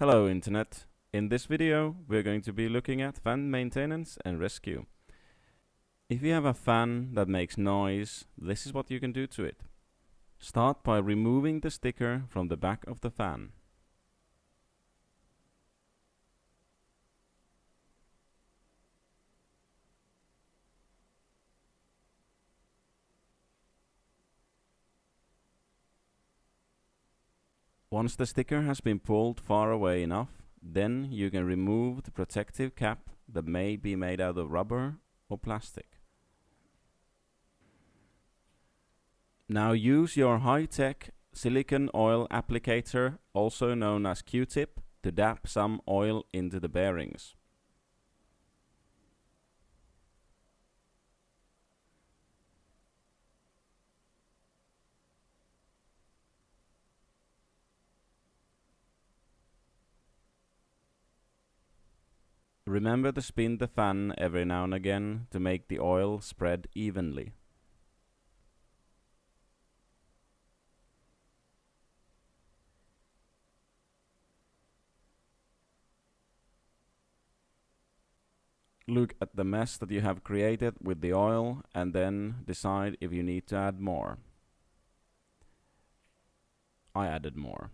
Hello Internet. In this video we're going to be looking at fan maintenance and rescue. If you have a fan that makes noise, this is what you can do to it. Start by removing the sticker from the back of the fan. Once the sticker has been pulled far away enough, then you can remove the protective cap that may be made out of rubber or plastic. Now use your high-tech silicone oil applicator, also known as Q-tip, to dab some oil into the bearings. Remember to spin the fan every now and again to make the oil spread evenly. Look at the mess that you have created with the oil and then decide if you need to add more. I added more.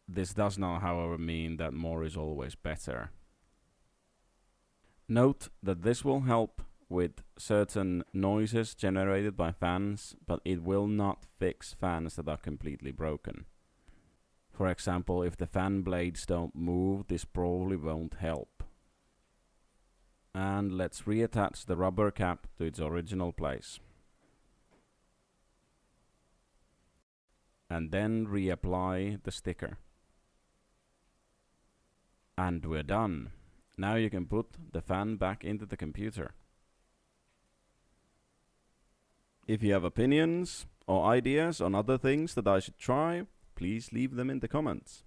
This does not, however, mean that more is always better. Note that this will help with certain noises generated by fans, but it will not fix fans that are completely broken. For example, if the fan blades don't move, this probably won't help. And let's reattach the rubber cap to its original place. And then reapply the sticker. And we're done. Now you can put the fan back into the computer. If you have opinions or ideas on other things that I should try, please leave them in the comments.